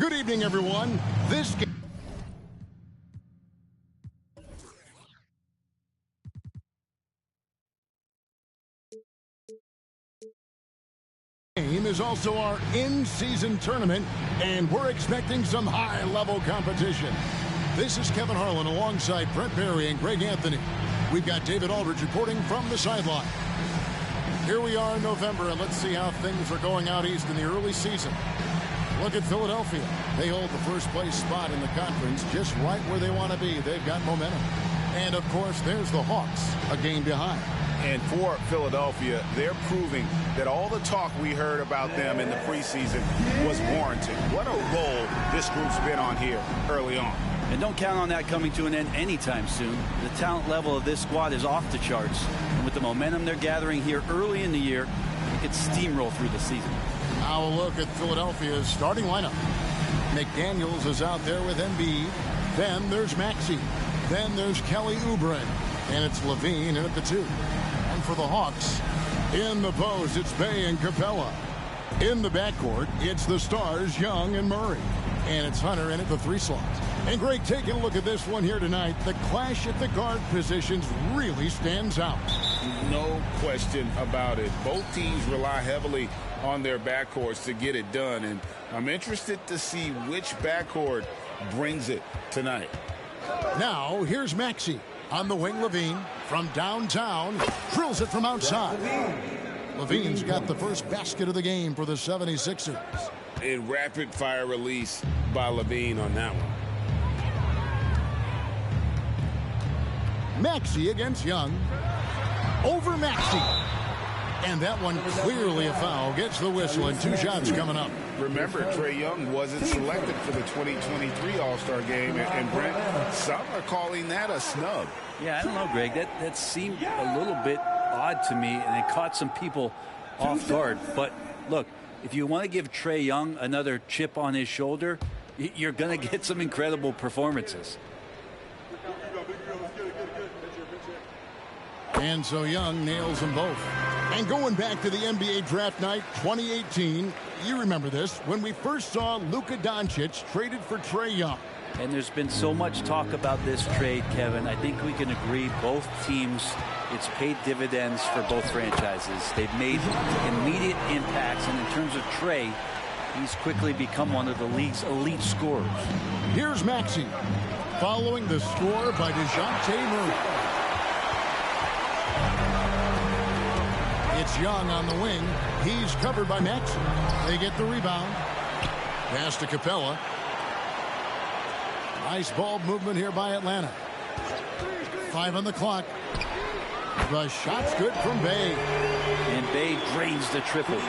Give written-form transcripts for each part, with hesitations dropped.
Good evening, everyone. This game is also our in-season tournament, and we're expecting some high-level competition. This is Kevin Harlan alongside Brent Barry and Greg Anthony. We've got David Aldridge reporting from the sideline. Here we are in November, and let's see how things are going out east in the early season. Look at Philadelphia. They hold the first-place spot in the conference just right where they want to be. They've got momentum. And, of course, there's the Hawks, a game behind. And for Philadelphia, they're proving that all the talk we heard about them in the preseason was warranted. What a role this group's been on here early on. And don't count on that coming to an end anytime soon. The talent level of this squad is off the charts. And with the momentum they're gathering here early in the year, it could steamroll through the season. Now a look at Philadelphia's starting lineup. McDaniels is out there with Embiid. Then there's Maxey. Then there's Kelly Oubre. And it's Levine in at the 2. And for the Hawks, in the post, it's Bey and Capella. In the backcourt, it's the stars, Young and Murray. And it's Hunter in at the 3 slot. And Greg, taking a look at this one here tonight, the clash at the guard positions really stands out. No question about it. Both teams rely heavily on their backcourts to get it done. And I'm interested to see which backcourt brings it tonight. Now, here's Maxey. On the wing, Levine from downtown drills it from outside. Levine's got the first basket of the game for the 76ers. A rapid-fire release by Levine on that one. Maxey against Young. Over Maxey. And that one clearly a foul. Gets the whistle and 2 shots coming up. Remember, Trae Young wasn't selected for the 2023 All-Star game. And Brent, some are calling that a snub. Yeah, I don't know, Greg. That seemed a little bit odd to me, and it caught some people off guard. But, look, if you want to give Trae Young another chip on his shoulder, you're going to get some incredible performances. And so Young nails them both. And going back to the NBA draft night 2018, you remember this, when we first saw Luka Doncic traded for Trae Young. And there's been so much talk about this trade, Kevin. I think we can agree both teams, it's paid dividends for both franchises. They've made immediate impacts, and in terms of Trae, he's quickly become one of the league's elite scorers. Here's Maxey, following the score by DeJounte Murray. It's Young on the wing. He's covered by Maxey. They get the rebound. Pass to Capella. Nice ball movement here by Atlanta. 5 on the clock. The shot's good from Bey. And Bey drains the triple.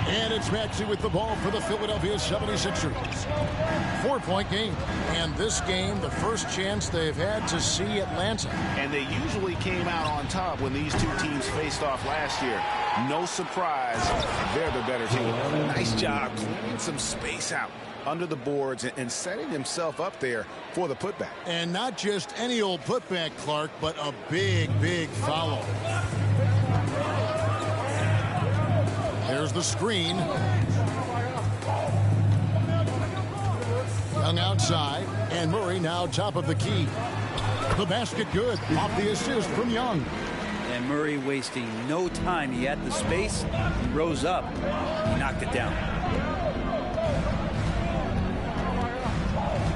And it's Maxey with the ball for the Philadelphia 76ers. 4-point game. And this game, the first chance they've had to see Atlanta. And they usually came out on top when these two teams faced off last year. No surprise, they're the better team. Nice job clearing some space out under the boards and setting himself up there for the putback. And not just any old putback, Clark, but a big, big foul. There's the screen. Young outside, and Murray now top of the key. The basket good, off the assist from Young. And Murray wasting no time. He had the space, he rose up, he knocked it down.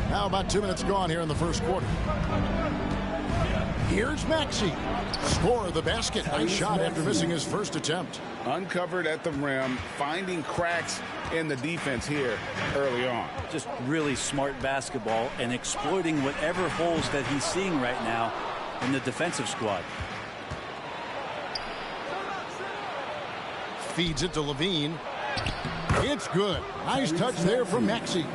Now about 2 minutes gone here in the first quarter. Here's Maxey. Score the basket. Nice shot after missing his first attempt. Uncovered at the rim, finding cracks in the defense here early on. Just really smart basketball and exploiting whatever holes that he's seeing right now in the defensive squad. Feeds it to Levine. It's good. Nice touch there from Maxey.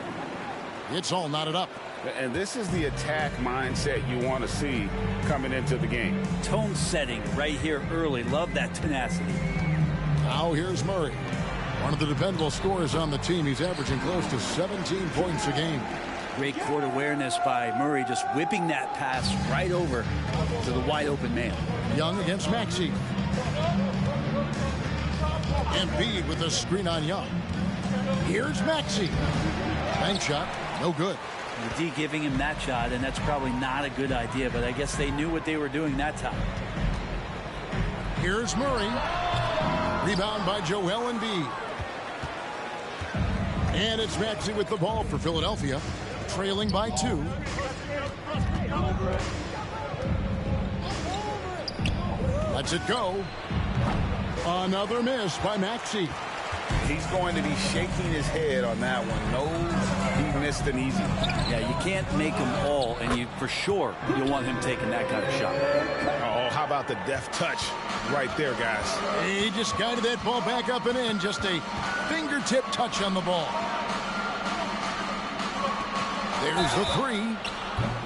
It's all knotted up. And this is the attack mindset you want to see coming into the game. Tone setting right here early. Love that tenacity. Now here's Murray. One of the dependable scorers on the team. He's averaging close to 17 points a game. Great court awareness by Murray, just whipping that pass right over to the wide open man. Young against Maxey. Embiid with a screen on Young. Here's Maxey. Bank shot, no good. The D giving him that shot, and that's probably not a good idea, but I guess they knew what they were doing that time. Here's Murray. Rebound by Joel Embiid. And it's Maxey with the ball for Philadelphia, trailing by 2. Lets it go. Another miss by Maxey. He's going to be shaking his head on that one. Knows he missed an easy one. Yeah, you can't make them all, and you for sure you'll want him taking that kind of shot. Oh, how about the deft touch right there, guys? He just guided that ball back up and in. Just a fingertip touch on the ball. There's the 3.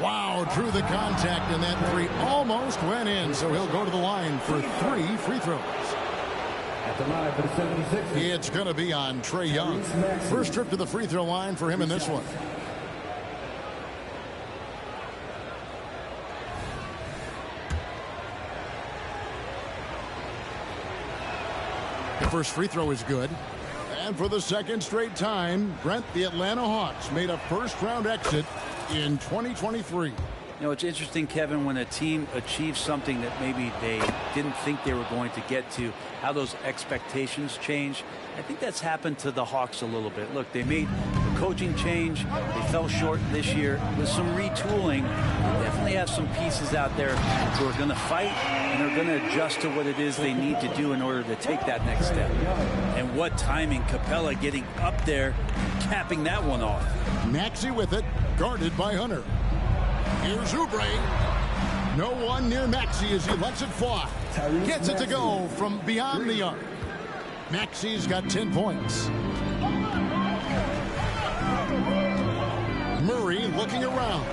Wow, drew the contact, and that 3 almost went in. So he'll go to the line for 3 free throws. At the line for the 76ers. It's going to be on Trae Young. First trip to the free throw line for him in this one. The first free throw is good. And for the second straight time, Brent, the Atlanta Hawks made a first-round exit in 2023. You know, it's interesting, Kevin, when a team achieves something that maybe they didn't think they were going to get to, how those expectations change. I think that's happened to the Hawks a little bit. Look, they made a coaching change. They fell short this year. With some retooling, they definitely have some pieces out there who are going to fight and are going to adjust to what it is they need to do in order to take that next step. And what timing, Capella getting up there, capping that one off. Maxey with it, guarded by Hunter. Here's Oubre. No one near Maxey as he lets it fly. Gets it to go from beyond the arc. Maxey's got 10 points. Murray looking around.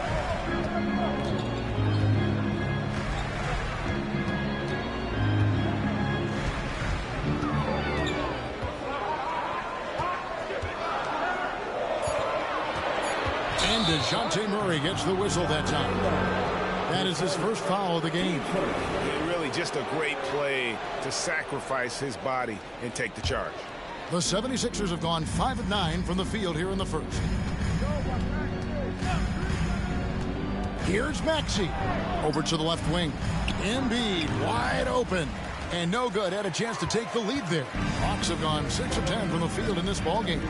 And DeJounte Murray gets the whistle that time. That is his first foul of the game. Really just a great play to sacrifice his body and take the charge. The 76ers have gone 5 of 9 from the field here in the first. Here's Maxey. Over to the left wing. Embiid wide open. And no good. Had a chance to take the lead there. Hawks have gone 6 of 10 from the field in this ballgame.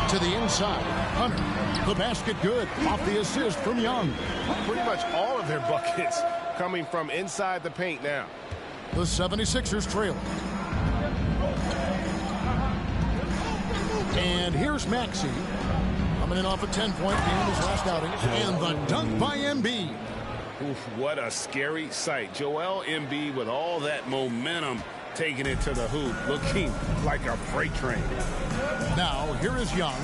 To the inside. Hunter. The basket good. Off the assist from Young. Pretty much all of their buckets coming from inside the paint now. The 76ers trail. And here's Maxey. Coming in off a 10-point game his last outing. And the dunk by Embiid. Oof, what a scary sight. Joel Embiid with all that momentum taking it to the hoop, looking like a freight train. Now, here is Young.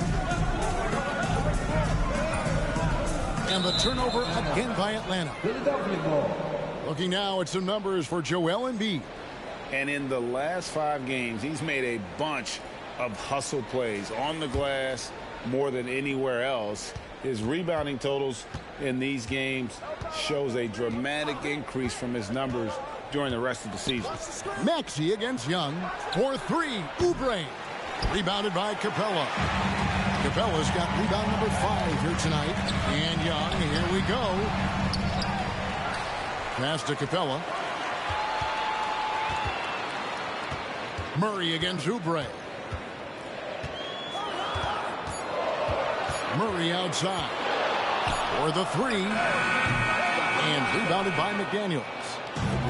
And the turnover again by Atlanta. Looking now at some numbers for Joel Embiid. And in the last 5 games, he's made a bunch of hustle plays on the glass more than anywhere else. His rebounding totals in these games shows a dramatic increase from his numbers during the rest of the season. Maxey against Young for 3. Oubre. Rebounded by Capella. Capella's got rebound number 5 here tonight. And Young, here we go. Pass to Capella. Murray against Oubre. Murray outside for the 3. And rebounded by McDaniels.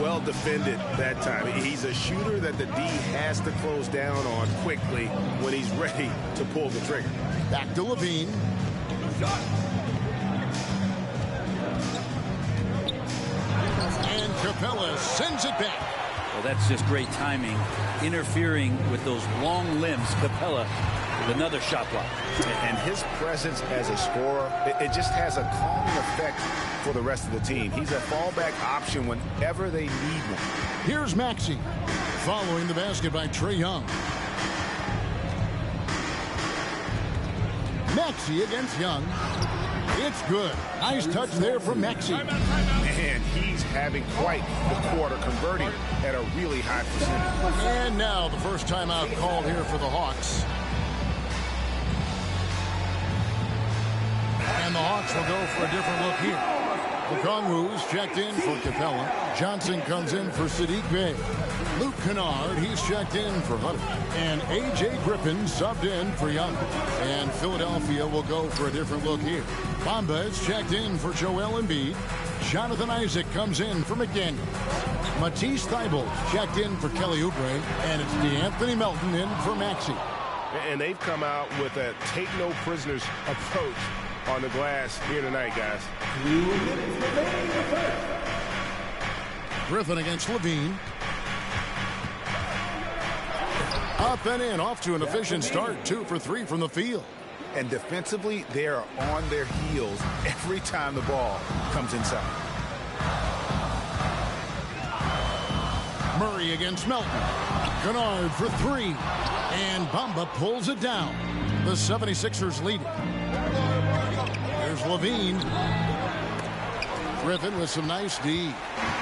Well defended that time. He's a shooter that the D has to close down on quickly when he's ready to pull the trigger. Back to Levine. And Capella sends it back. Well, that's just great timing. Interfering with those long limbs. Capella with another shot block. And his presence as a scorer, it just has a calming effect for the rest of the team. He's a fallback option whenever they need one. Here's Maxey following the basket by Trae Young. Maxey against Young. It's good. Nice touch there from Maxey. And he's having quite the quarter, converting at a really high percentage. And now the first timeout called here for the Hawks. And the Hawks will go for a different look here. Okongwu's checked in for Capella. Johnson comes in for Sadiq Bey. Luke Kennard, he's checked in for Hunter. And A.J. Griffin subbed in for Young. And Philadelphia will go for a different look here. Bamba is checked in for Joel Embiid. Jonathan Isaac comes in for McDaniels. Matisse Thybulle checked in for Kelly Oubre. And it's DeAnthony Melton in for Maxey. And they've come out with a take-no-prisoners approach on the glass here tonight, guys. Griffin against Levine. Up and in, off to an efficient start. 2 for 3 from the field. And defensively, they are on their heels every time the ball comes inside. Murray against Melton. Kennard for 3. And Bamba pulls it down. The 76ers lead it. There's Levine. Griffin with some nice D.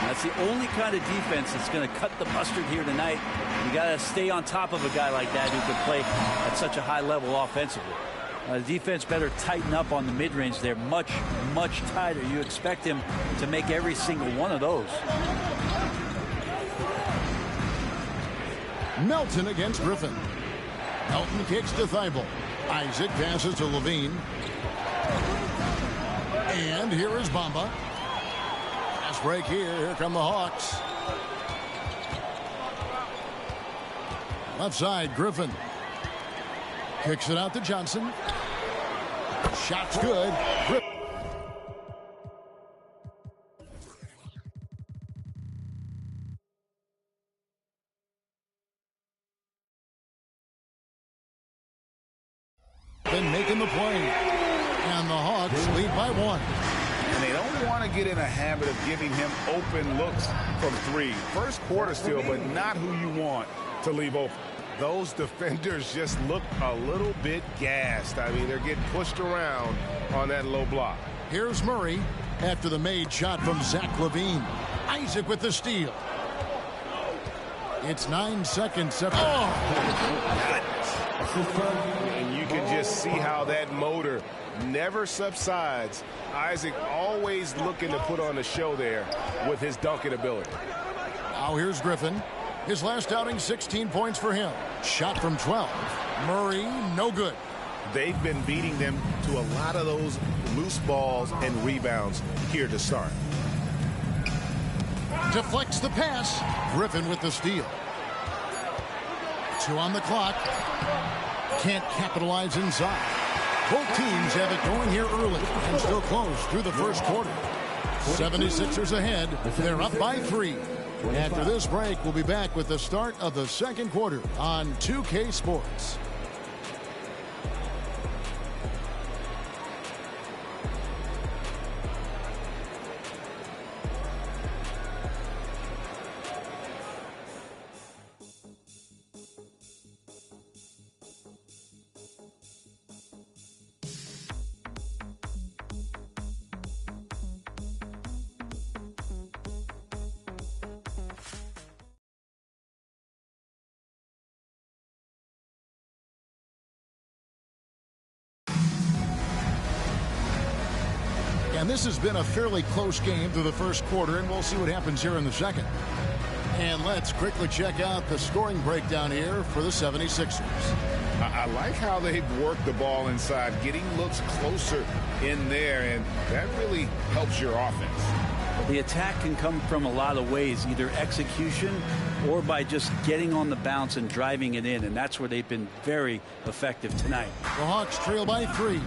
That's the only kind of defense that's going to cut the mustard here tonight. You got to stay on top of a guy like that who can play at such a high level offensively. The defense better tighten up on the mid-range. They're much, much tighter. You expect him to make every single one of those. Melton against Griffin. Melton kicks to Thybulle. Isaac passes to Levine. And here is Bamba. Fast break here. Here come the Hawks. Left side, Griffin. Kicks it out to Johnson. Shot's good. Griffin. Making the play. And the Hawks lead by 1. And they don't want to get in a habit of giving him open looks from 3. First quarter still, but not who you want to leave open. Those defenders just look a little bit gassed. I mean, they're getting pushed around on that low block. Here's Murray after the made shot from Zach LaVine. Isaac with the steal. It's 9 seconds. And you can just see how that motor never subsides. Isaac always looking to put on a show there with his dunking ability. Now here's Griffin. His last outing, 16 points for him. Shot from 12. Murray, no good. They've been beating them to a lot of those loose balls and rebounds here to start. Deflects the pass. Griffin with the steal. 2 on the clock. Can't capitalize inside. Both teams have it going here early and still close through the first quarter. 76ers ahead. They're up by 3. After this break, we'll be back with the start of the second quarter on 2K Sports. And this has been a fairly close game through the first quarter, and we'll see what happens here in the second. And let's quickly check out the scoring breakdown here for the 76ers. I like how they've worked the ball inside, getting looks closer in there, and that really helps your offense. The attack can come from a lot of ways, either execution or by just getting on the bounce and driving it in, and that's where they've been very effective tonight. The Hawks trail by 3.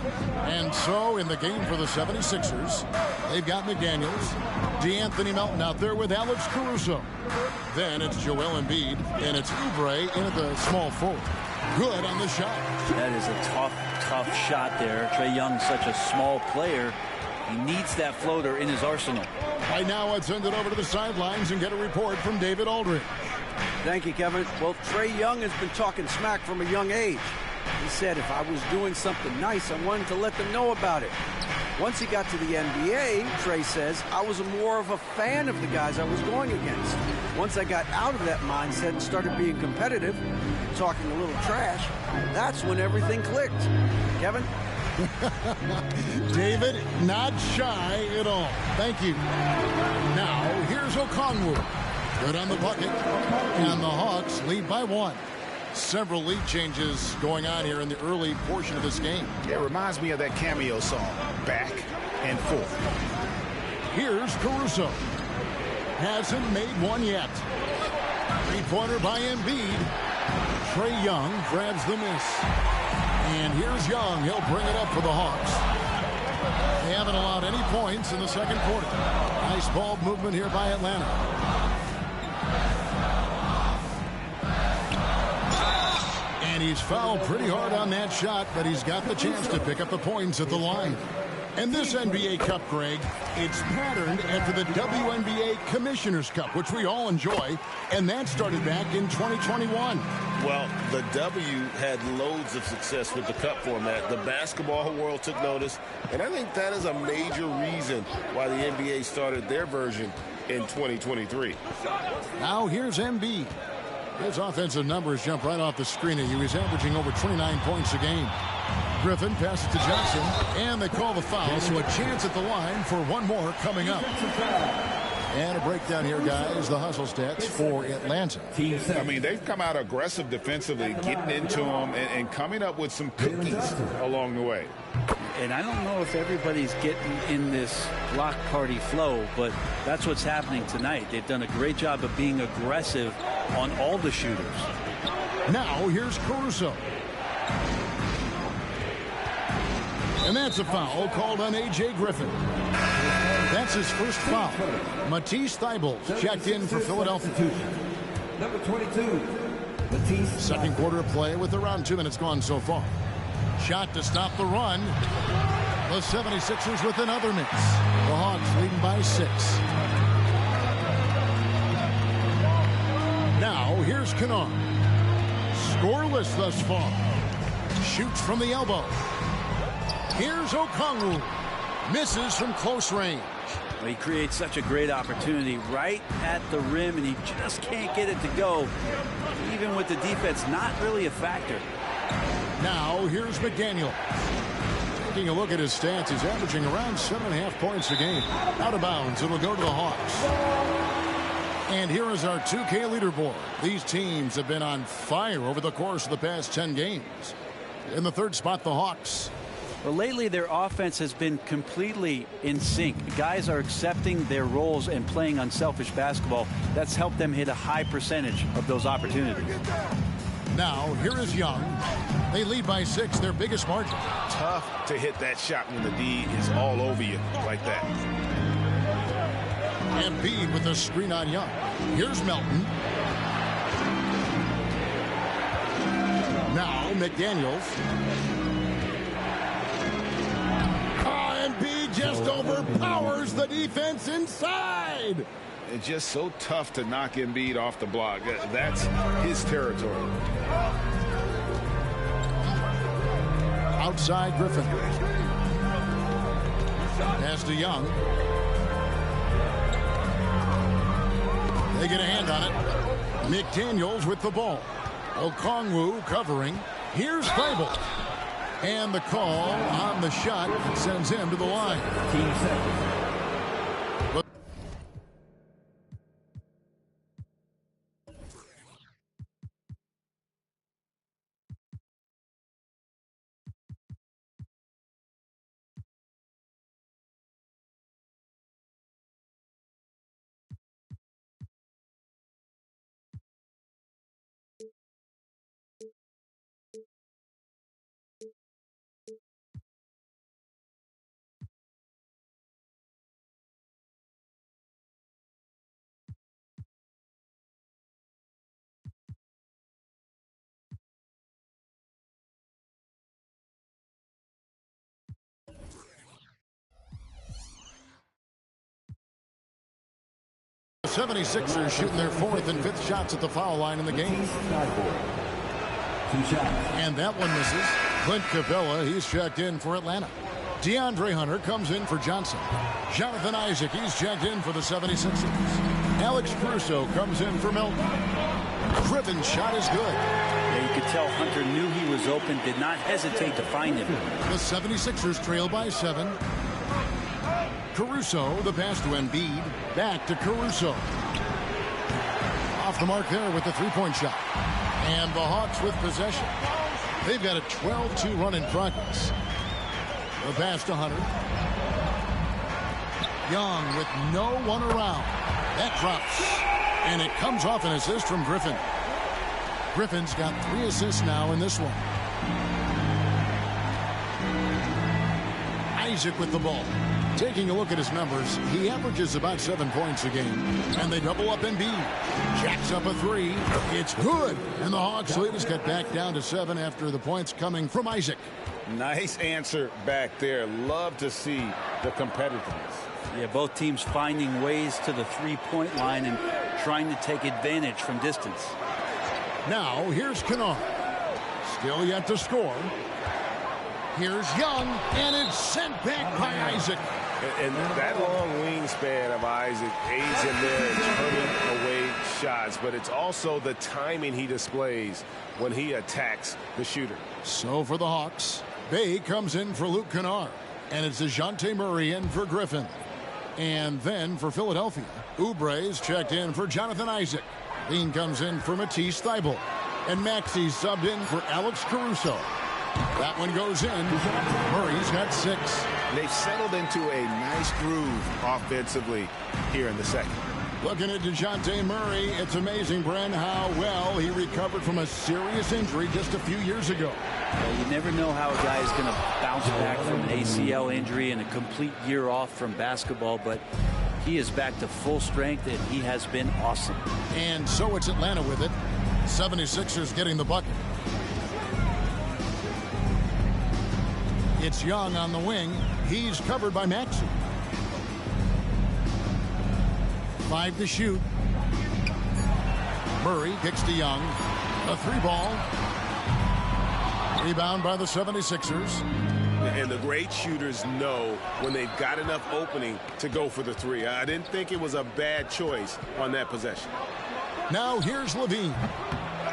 And so in the game for the 76ers, they've got McDaniels, DeAnthony Melton out there with Alex Caruso. Then it's Joel Embiid, and it's Oubre in at the small forward. Good on the shot. That is a tough shot there. Trae Young's such a small player. He needs that floater in his arsenal. Right now, let's send it over to the sidelines and get a report from David Aldridge. Thank you, Kevin. Well, Trae Young has been talking smack from a young age. He said if I was doing something nice, I wanted to let them know about it. Once he got to the NBA, Trae says, I was more of a fan of the guys I was going against. Once I got out of that mindset and started being competitive, talking a little trash, that's when everything clicked. Kevin? David, not shy at all. Thank you. Now, here's Okongwu. Good on the bucket. And the Hawks lead by 1. Several lead changes going on here in the early portion of this game. It reminds me of that cameo song, Back and Forth. Here's Caruso. Hasn't made one yet. Three-pointer by Embiid. Trae Young grabs the miss. And here's Young. He'll bring it up for the Hawks. They haven't allowed any points in the second quarter. Nice ball movement here by Atlanta. And he's fouled pretty hard on that shot, but he's got the chance to pick up the points at the line. And this NBA Cup, Greg, it's patterned after the WNBA Commissioner's Cup, which we all enjoy, and that started back in 2021. Well, the W had loads of success with the Cup format. The basketball world took notice, and I think that is a major reason why the NBA started their version in 2023. Now here's Embiid. His offensive numbers jump right off the screen at you. He's averaging over 29 points a game. Griffin passes to Johnson, and they call the foul, so a chance at the line for one more coming up. And a breakdown here, guys. The hustle stats for Atlanta. I mean, they've come out aggressive defensively, getting into them and coming up with some cookies along the way. And I don't know if everybody's getting in this block party flow, but that's what's happening tonight. They've done a great job of being aggressive on all the shooters. Now here's Caruso. And that's a foul called on A.J. Griffin. That's his first foul. Matisse Thybulle checked in for Philadelphia. Number 22, Matisse. Second quarter of play with around 2 minutes gone so far. Shot to stop the run. The 76ers with another miss. The Hawks leading by 6. Now here's Kennard. Scoreless thus far. Shoots from the elbow. Here's Okongwu. Misses from close range. Well, he creates such a great opportunity right at the rim, and he just can't get it to go. Even with the defense not really a factor. Now here's McDaniel. Taking a look at his stats, he's averaging around 7.5 points a game. Out of bounds, it'll go to the Hawks. And here is our 2K leaderboard. These teams have been on fire over the course of the past 10 games. In the third spot, the Hawks. Well, lately their offense has been completely in sync. Guys are accepting their roles and playing unselfish basketball. That's helped them hit a high percentage of those opportunities. Now, here is Young. They lead by 6, their biggest margin. Tough to hit that shot when the D is all over you like that. Embiid with a screen on Young. Here's Melton. Now, McDaniels. Embiid just overpowers the defense inside. It's just so tough to knock Embiid off the block. That's his territory. Outside Griffin. Pass to Young. They get a hand on it. McDaniels with the ball. Okongwu covering. Here's Thybulle. And the call on the shot sends him to the line. Team second. The 76ers shooting their 4th and 5th shots at the foul line in the game. 2 shots. And that one misses. Clint Capella, he's checked in for Atlanta. DeAndre Hunter comes in for Johnson. Jonathan Isaac, he's checked in for the 76ers. Alex Caruso comes in for Melton. Griffin's shot is good. Yeah, You could tell Hunter knew he was open, did not hesitate to find him. The 76ers trail by 7. Caruso, the pass to Embiid. Back to Caruso. Off the mark there with the three-point shot. And the Hawks with possession. They've got a 12-2 run in progress. The pass to Hunter. Young with no one around. That drops. And it comes off an assist from Griffin. Griffin's got 3 assists now in this one. Isaac with the ball. Taking a look at his numbers, he averages about 7 points a game. And they double up Embiid. Jacks up a 3. It's good. And the Hawks lead is cut back down to 7 after the points coming from Isaac. Nice answer back there. Love to see the competitiveness. Yeah, both teams finding ways to the three-point line and trying to take advantage from distance. Now, here's Kennard. Still yet to score. Here's Young, and it's sent back by Isaac. And that long wingspan of Isaac aids him there in turning away shots, but it's also the timing he displays when he attacks the shooter. So for the Hawks, Bay comes in for Luke Kennard, and it's DeJounte Murray in for Griffin. And then for Philadelphia, Oubre's checked in for Jonathan Isaac. Lean comes in for Matisse Thybulle. And Maxey's subbed in for Alex Caruso. That one goes in. Murray's got 6. They've settled into a nice groove offensively here in the second. Looking at DeJounte Murray, it's amazing, Bren, how well he recovered from a serious injury just a few years ago. Yeah, you never know how a guy is going to bounce back from an ACL injury and a complete year off from basketball, but he is back to full strength, and he has been awesome. And so it's Atlanta with it. 76ers getting the bucket. It's Young on the wing. He's covered by Maxey. 5 to shoot. Murray kicks to Young. A 3-ball. Rebound by the 76ers. And the great shooters know when they've got enough opening to go for the 3. I didn't think it was a bad choice on that possession. Now here's Levine.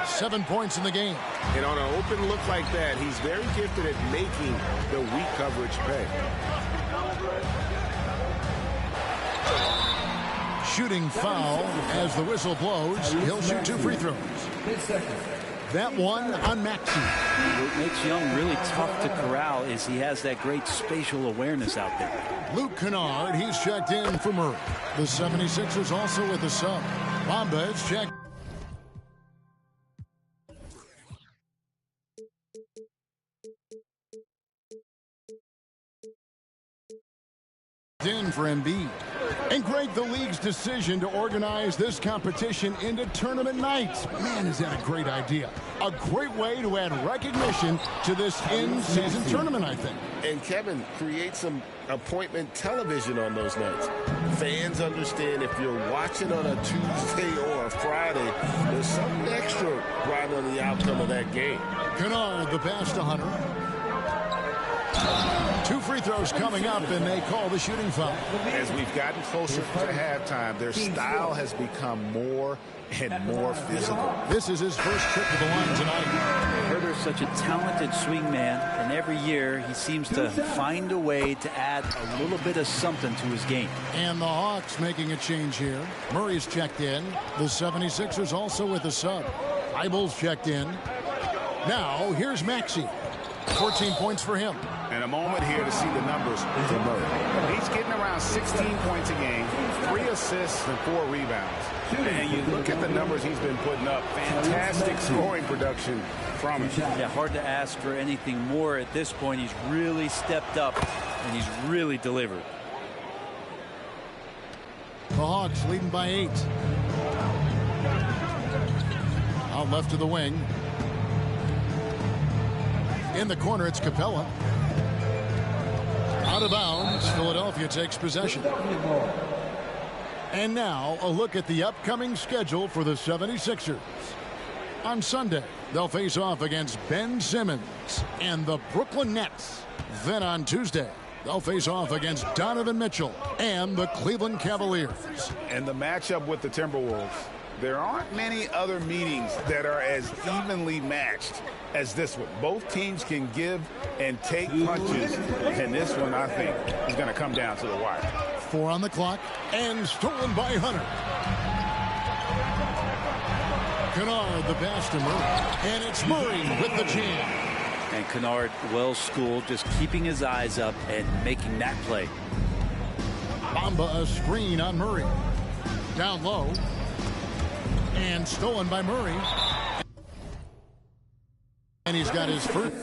7 points in the game. And on an open look like that, he's very gifted at making the weak coverage pay. Shooting foul as the whistle blows. He'll shoot 2 free throws. That one on Maxey. What makes Young really tough to corral is he has that great spatial awareness out there. Luke Kennard, he's checked in for Murray. The 76ers also with a sub. Bamba is checked in for Embiid. And Greg, the league's decision to organize this competition into tournament nights. Man, is that a great idea. A great way to add recognition to this in-season tournament, I think. And Kevin, create some appointment television on those nights. Fans understand if you're watching on a Tuesday or a Friday, there's something extra right on the outcome of that game. Kennard, the pass to Hunter. 2 free throws coming up, and they call the shooting foul. As we've gotten closer to halftime, their style has become more and more physical. This is his first trip to the line tonight. Herter's such a talented swing man, and every year he seems to find a way to add a little bit of something to his game. And the Hawks making a change here. Murray's checked in. The 76ers also with a sub. Thybulle's checked in. Now, here's Maxey. 14 points for him. And a moment here to see the numbers for Murray. He's getting around 16 points a game, 3 assists and 4 rebounds. And you look at the numbers he's been putting up. Fantastic scoring production from him. Yeah, hard to ask for anything more at this point. He's really stepped up, and he's really delivered. The Hawks leading by 8. Out left to the wing. In the corner, it's Capella. Out of bounds, Philadelphia takes possession. And now, a look at the upcoming schedule for the 76ers. On Sunday, they'll face off against Ben Simmons and the Brooklyn Nets. Then on Tuesday, they'll face off against Donovan Mitchell and the Cleveland Cavaliers. And the matchup with the Timberwolves There aren't many other meetings that are as evenly matched as this one. Both teams can give and take punches, and this one, I think, is going to come down to the wire. 4 on the clock, and stolen by Hunter. Kennard, the pass to Murray, and it's Murray with the jam. And Kennard, well schooled, just keeping his eyes up and making that play. Bamba a screen on Murray. Down low. And stolen by Murray. And he's got his first.